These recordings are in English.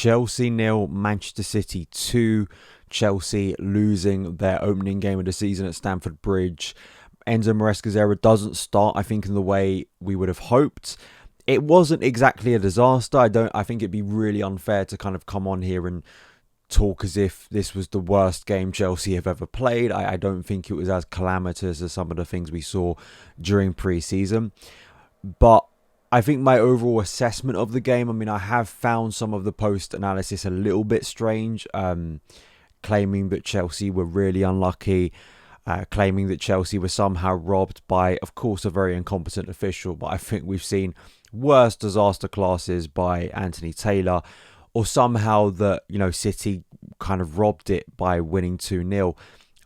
Chelsea nil, Manchester City 2. Chelsea losing their opening game of the season at Stamford Bridge. Enzo Maresca's era doesn't start, I think, in the way we would have hoped. It wasn't exactly a disaster. I think it'd be really unfair to kind of come on here and talk as if this was the worst game Chelsea have ever played. I don't think it was as calamitous as some of the things we saw during pre-season. But I think my overall assessment of the game, I mean, I have found some of the post-analysis a little bit strange, claiming that Chelsea were really unlucky, claiming that Chelsea were somehow robbed by, of course, a very incompetent official. But I think we've seen worse disaster classes by Anthony Taylor, or somehow that, City kind of robbed it by winning 2-0.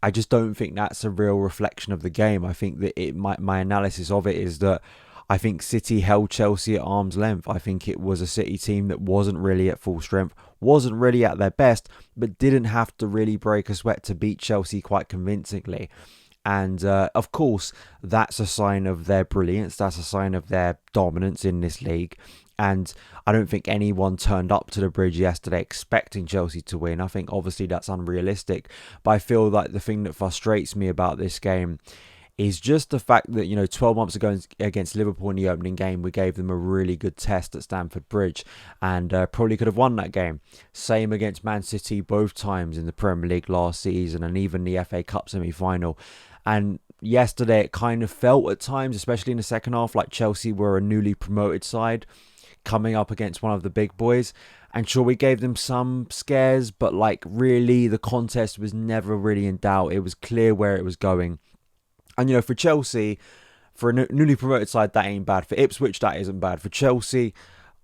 I just don't think that's a real reflection of the game. I think that my analysis of it is that I think City held Chelsea at arm's length. I think it was a City team that wasn't really at full strength, wasn't really at their best, but didn't have to really break a sweat to beat Chelsea quite convincingly. And of course, that's a sign of their brilliance. That's a sign of their dominance in this league. And I don't think anyone turned up to the Bridge yesterday expecting Chelsea to win. I think obviously that's unrealistic. But I feel like the thing that frustrates me about this game is just the fact that, 12 months ago against Liverpool in the opening game, we gave them a really good test at Stamford Bridge and probably could have won that game. Same against Man City both times in the Premier League last season and even the FA Cup semi-final. And yesterday it kind of felt at times, especially in the second half, like Chelsea were a newly promoted side coming up against one of the big boys. And sure, we gave them some scares, but really the contest was never really in doubt. It was clear where it was going. And, for Chelsea, for a newly promoted side, that ain't bad. For Ipswich, that isn't bad. For Chelsea,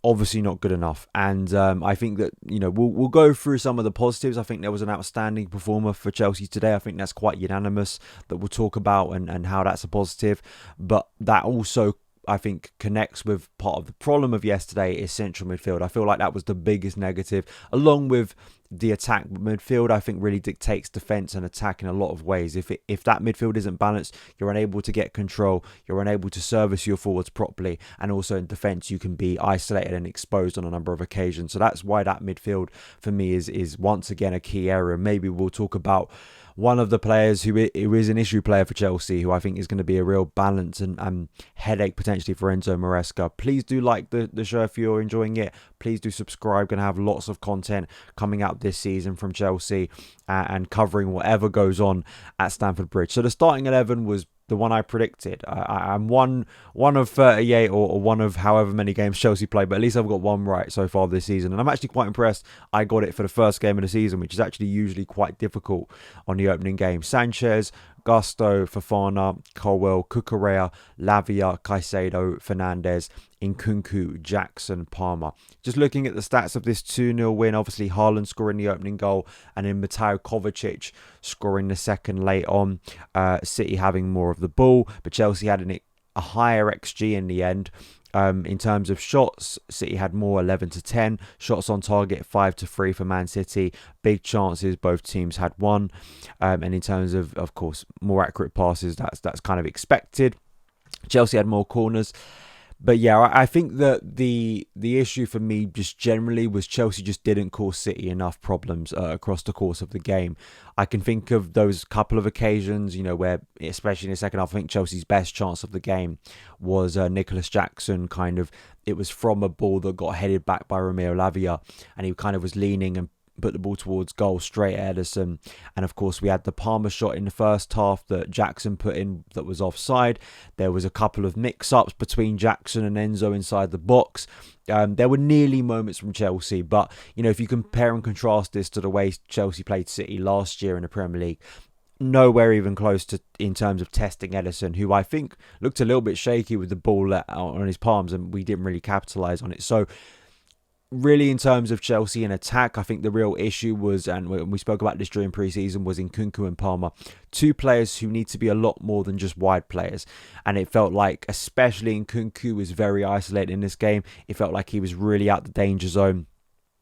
obviously not good enough. And I think that, we'll go through some of the positives. I think there was an outstanding performer for Chelsea today. I think that's quite unanimous that we'll talk about and how that's a positive. But that also, I think, connects with part of the problem of yesterday is central midfield. I feel like that was the biggest negative, along with the attack. Midfield, I think, really dictates defence and attack in a lot of ways. If that midfield isn't balanced, you're unable to get control, you're unable to service your forwards properly, and also in defence you can be isolated and exposed on a number of occasions. So that's why that midfield for me is once again a key area. Maybe we'll talk about one of the players who is an issue player for Chelsea, who I think is going to be a real balance and headache potentially for Enzo Maresca. Please do like the show if you're enjoying it. Please do subscribe. Going to have lots of content coming out this season from Chelsea and covering whatever goes on at Stamford Bridge. So the starting 11 was the one I predicted. I'm one of 38 or one of however many games Chelsea played, but at least I've got one right so far this season. And I'm actually quite impressed I got it for the first game of the season, which is actually usually quite difficult on the opening game. Sanchez, Gusto, Fofana, Colwell, Cucurella, Lavia, Caicedo, Fernandes, Nkunku, Jackson, Palmer. Just looking at the stats of this 2-0 win, obviously Haaland scoring the opening goal and then Mateo Kovacic scoring the second late on. City having more of the ball, but Chelsea had a higher XG in the end. In terms of shots, City had more, 11-10. Shots on target, 5-3 for Man City. Big chances, both teams had one. And in terms of course, more accurate passes, that's kind of expected. Chelsea had more corners. But yeah, I think that the issue for me just generally was Chelsea just didn't cause City enough problems across the course of the game. I can think of those couple of occasions, where, especially in the second half, I think Chelsea's best chance of the game was Nicholas Jackson. It was from a ball that got headed back by Romeo Lavia, and he kind of was leaning and put the ball towards goal straight at Ederson. And of course we had the Palmer shot in the first half that Jackson put in that was offside. There was a couple of mix-ups between Jackson and Enzo inside the box. There were nearly moments from Chelsea, but if you compare and contrast this to the way Chelsea played City last year in the Premier League, nowhere even close to in terms of testing Ederson, who I think looked a little bit shaky with the ball on his palms, and we didn't really capitalise on it. So really, in terms of Chelsea in attack, I think the real issue was, and we spoke about this during pre-season, was Nkunku and Palmer. Two players who need to be a lot more than just wide players. And it felt like, especially Nkunku was very isolated in this game. It felt like he was really out the danger zone.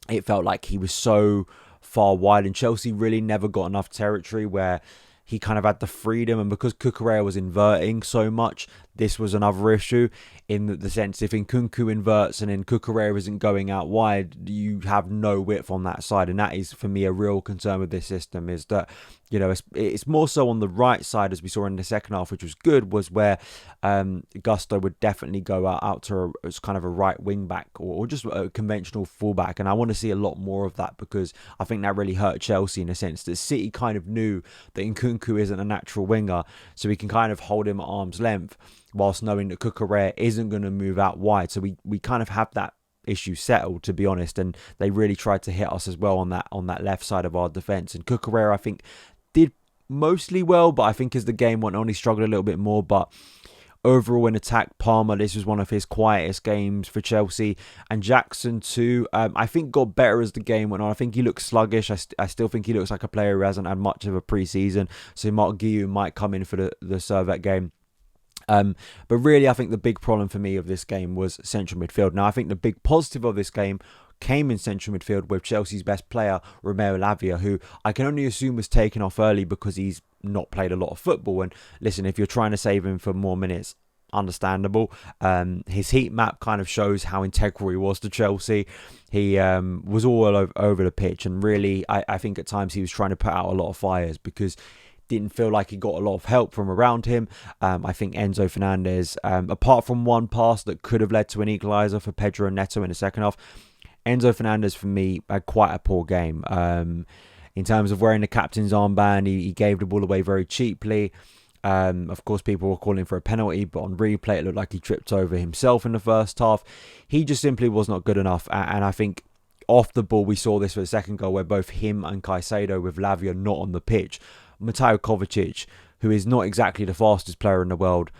It felt like he was so far wide, and Chelsea really never got enough territory where he kind of had the freedom. And because Cucurella was inverting so much, this was another issue in the sense if Nkunku inverts and then Cucurella isn't going out wide, you have no width on that side. And that is, for me, a real concern with this system, is that, it's more so on the right side, as we saw in the second half, which was good, was where Gusto would definitely go out to as kind of a right wing back or just a conventional fullback. And I want to see a lot more of that, because I think that really hurt Chelsea in a sense that City kind of knew that Nkunku isn't a natural winger, so we can kind of hold him at arm's length whilst knowing that Cucurella isn't going to move out wide. So we kind of have that issue settled, to be honest, and they really tried to hit us as well on that left side of our defence. And Cucurella, I think, did mostly well, but I think as the game went on, he struggled a little bit more. But overall in attack, Palmer, this was one of his quietest games for Chelsea. And Jackson too, I think got better as the game went on. I think he looks sluggish. I still think he looks like a player who hasn't had much of a pre-season. So Mark Guillou might come in for the Servette game. But really, I think the big problem for me of this game was central midfield. Now, I think the big positive of this game came in central midfield with Chelsea's best player, Romeo Lavia, who I can only assume was taken off early because he's not played a lot of football. And listen, if you're trying to save him for more minutes, understandable. His heat map kind of shows how integral he was to Chelsea. He was all over the pitch, and really, I think at times he was trying to put out a lot of fires because didn't feel like he got a lot of help from around him. I think Enzo Fernandez, apart from one pass that could have led to an equaliser for Pedro Neto in the second half, Enzo Fernandez, for me, had quite a poor game. In terms of wearing the captain's armband, he gave the ball away very cheaply. Of course, people were calling for a penalty, but on replay, it looked like he tripped over himself in the first half. He just simply was not good enough. And I think off the ball, we saw this for the second goal, where both him and Caicedo, with Lavia not on the pitch, Mateo Kovacic, who is not exactly the fastest player in the world,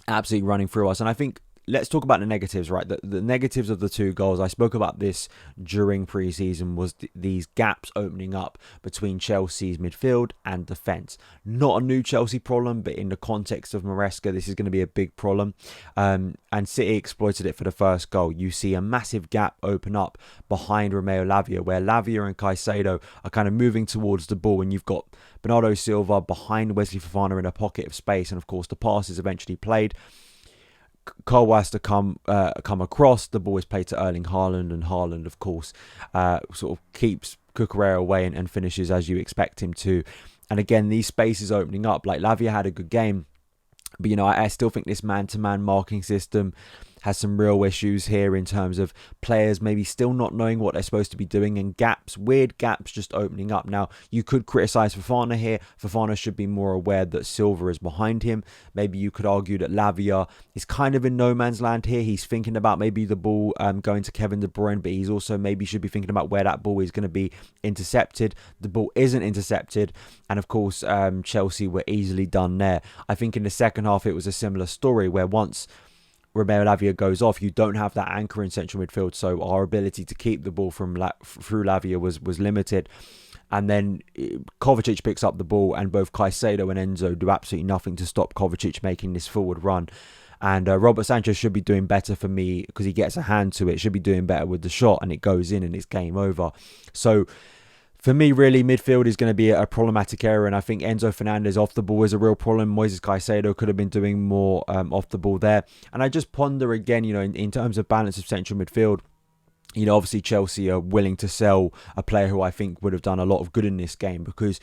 absolutely running through us. And I think, let's talk about the negatives, right? The negatives of the two goals, I spoke about this during pre-season, was these gaps opening up between Chelsea's midfield and defence. Not a new Chelsea problem, but in the context of Maresca, this is going to be a big problem. And City exploited it for the first goal. You see a massive gap open up behind Romeo Lavia, where Lavia and Caicedo are kind of moving towards the ball, and you've got Bernardo Silva behind Wesley Fofana in a pocket of space, and of course the pass is eventually played. Cole has to come across. The ball is played to Erling Haaland, and Haaland, of course, sort of keeps Cucurella away and finishes as you expect him to. And again, these spaces opening up. Like, Lavia had a good game, but I still think this man-to-man marking system has some real issues here in terms of players maybe still not knowing what they're supposed to be doing, and weird gaps just opening up. Now, you could criticise Fofana here. Fofana should be more aware that Silva is behind him. Maybe you could argue that Lavia is kind of in no man's land here. He's thinking about maybe the ball going to Kevin De Bruyne, but he's also maybe should be thinking about where that ball is going to be intercepted. The ball isn't intercepted, and of course, Chelsea were easily done there. I think in the second half, it was a similar story, where once Romeo Lavia goes off, you don't have that anchor in central midfield, so our ability to keep the ball through Lavia was limited. And then Kovacic picks up the ball, and both Caicedo and Enzo do absolutely nothing to stop Kovacic making this forward run. And Robert Sanchez should be doing better, for me, because he gets a hand to it, should be doing better with the shot, and it goes in and it's game over. So for me, really, midfield is going to be a problematic area, and I think Enzo Fernandez off the ball is a real problem. Moises Caicedo could have been doing more off the ball there. And I just ponder again, in terms of balance of central midfield, obviously Chelsea are willing to sell a player who I think would have done a lot of good in this game, because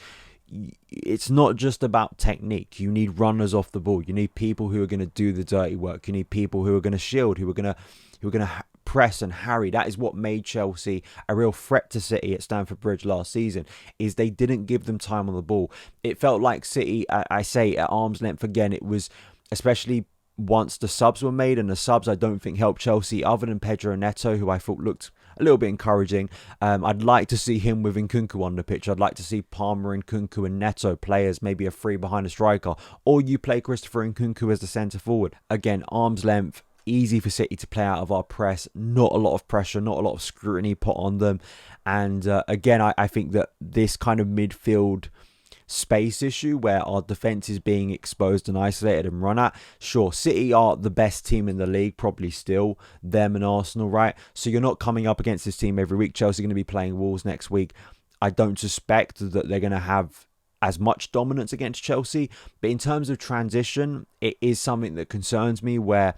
it's not just about technique. You need runners off the ball. You need people who are going to do the dirty work. You need people who are going to shield, who are going to press and harry. That is what made Chelsea a real threat to City at Stamford Bridge last season, is they didn't give them time on the ball. It felt like City, I say at arm's length again, it was especially once the subs were made, and the subs I don't think helped Chelsea, other than Pedro Neto, who I thought looked a little bit encouraging. I'd like to see him with Nkunku on the pitch. I'd like to see Palmer, Nkunku and Neto play as maybe a three behind a striker, or you play Christopher Nkunku as the centre forward. Again, arm's length, easy for City to play out of our press, not a lot of pressure, not a lot of scrutiny put on them. And again, I think that this kind of midfield space issue, where our defence is being exposed and isolated and run at, sure, City are the best team in the league, probably still, them and Arsenal, right? So you're not coming up against this team every week. Chelsea are going to be playing Wolves next week. I don't suspect that they're going to have as much dominance against Chelsea. But in terms of transition, it is something that concerns me, where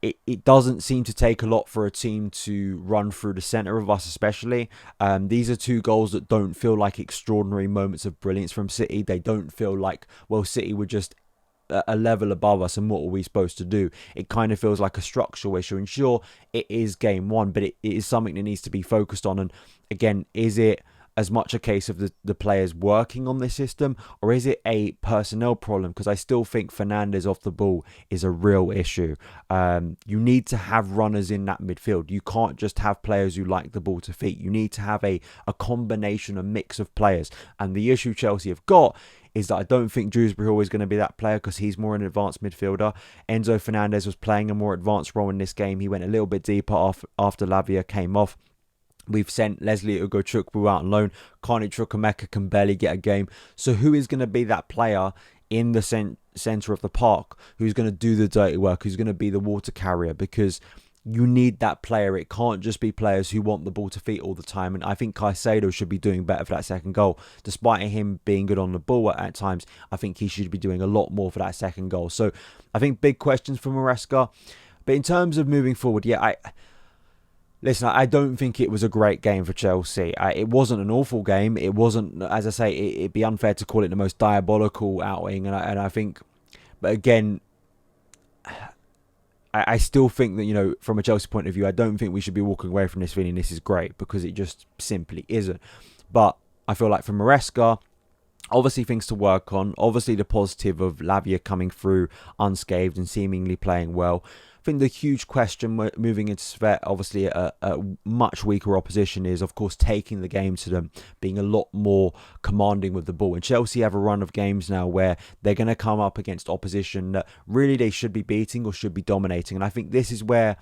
it doesn't seem to take a lot for a team to run through the centre of us, especially. These are two goals that don't feel like extraordinary moments of brilliance from City. They don't feel like, well, City were just a level above us and what are we supposed to do. It kind of feels like a structural issue. And sure, it is game one, but it is something that needs to be focused on. And again, is it as much a case of the players working on this system, or is it a personnel problem? Because I still think Fernandes off the ball is a real issue. You need to have runners in that midfield. You can't just have players who like the ball to feet. You need to have a combination, a mix of players. And the issue Chelsea have got is that I don't think Dewsbury Hall is going to be that player, because he's more an advanced midfielder. Enzo Fernandez was playing a more advanced role in this game. He went a little bit deeper after Lavia came off. We've sent Leslie Ugochukwu out on loan. Carney Chukwuemeka can barely get a game. So who is going to be that player in the centre of the park who's going to do the dirty work, who's going to be the water carrier? Because you need that player. It can't just be players who want the ball to feet all the time. And I think Caicedo should be doing better for that second goal. Despite him being good on the ball at times, I think he should be doing a lot more for that second goal. So I think big questions for Maresca. But in terms of moving forward, listen, I don't think it was a great game for Chelsea. It wasn't an awful game. It wasn't, as I say, it'd be unfair to call it the most diabolical outing. And I think, but again, I still think that, from a Chelsea point of view, I don't think we should be walking away from this feeling this is great, because it just simply isn't. But I feel like for Maresca, obviously things to work on. Obviously the positive of Lavia coming through unscathed and seemingly playing well. I think the huge question moving into Svet, obviously a much weaker opposition, is of course taking the game to them, being a lot more commanding with the ball. And Chelsea have a run of games now where they're going to come up against opposition that really they should be beating or should be dominating. And I think this is where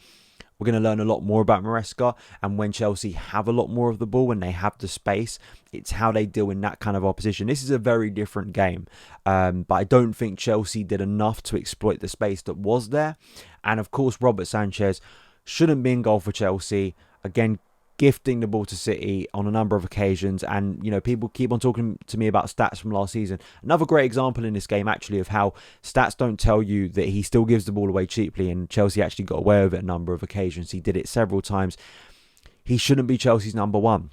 we're going to learn a lot more about Maresca, and when Chelsea have a lot more of the ball, when they have the space, it's how they deal in that kind of opposition. This is a very different game, but I don't think Chelsea did enough to exploit the space that was there. And of course, Robert Sanchez shouldn't be in goal for Chelsea. Again, gifting the ball to City on a number of occasions. And, people keep on talking to me about stats from last season. Another great example in this game, actually, of how stats don't tell you that he still gives the ball away cheaply. And Chelsea actually got away with it a number of occasions. He did it several times. He shouldn't be Chelsea's number one.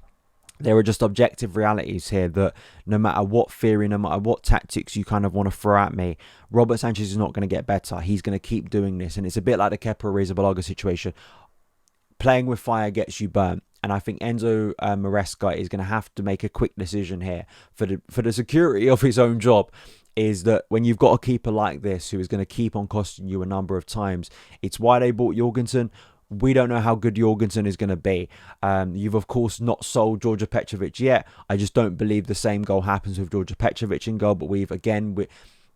There are just objective realities here that no matter what theory, no matter what tactics you kind of want to throw at me, Robert Sanchez is not going to get better. He's going to keep doing this. And it's a bit like the Kepa Arrizabalaga situation. Playing with fire gets you burnt. And I think Enzo Maresca is going to have to make a quick decision here for the security of his own job. Is that when you've got a keeper like this who is going to keep on costing you a number of times, it's why they bought Jorgensen. We don't know how good Jorgensen is going to be. You've, of course, not sold Georgia Petrovic yet. I just don't believe the same goal happens with Georgia Petrovic in goal. But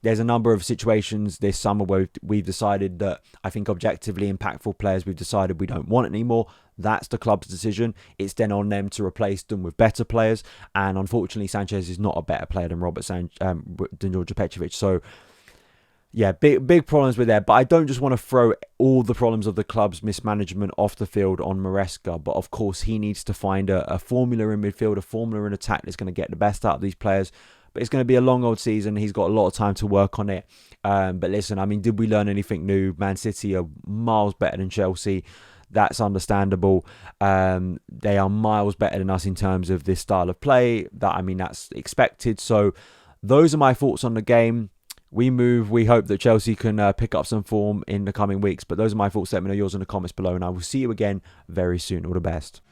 there's a number of situations this summer where we've decided that I think objectively impactful players we've decided we don't want anymore. That's the club's decision. It's then on them to replace them with better players. And unfortunately, Sanchez is not a better player than than Georgia Petrovic. So, yeah, big problems with there. But I don't just want to throw all the problems of the club's mismanagement off the field on Maresca. But of course, he needs to find a formula in midfield, a formula in attack that's going to get the best out of these players. But it's going to be a long old season. He's got a lot of time to work on it. But listen, did we learn anything new? Man City are miles better than Chelsea. That's understandable. They are miles better than us in terms of this style of play. That's expected. So those are my thoughts on the game. We hope that Chelsea can pick up some form in the coming weeks. But those are my thoughts. Let me know yours in the comments below. And I will see you again very soon. All the best.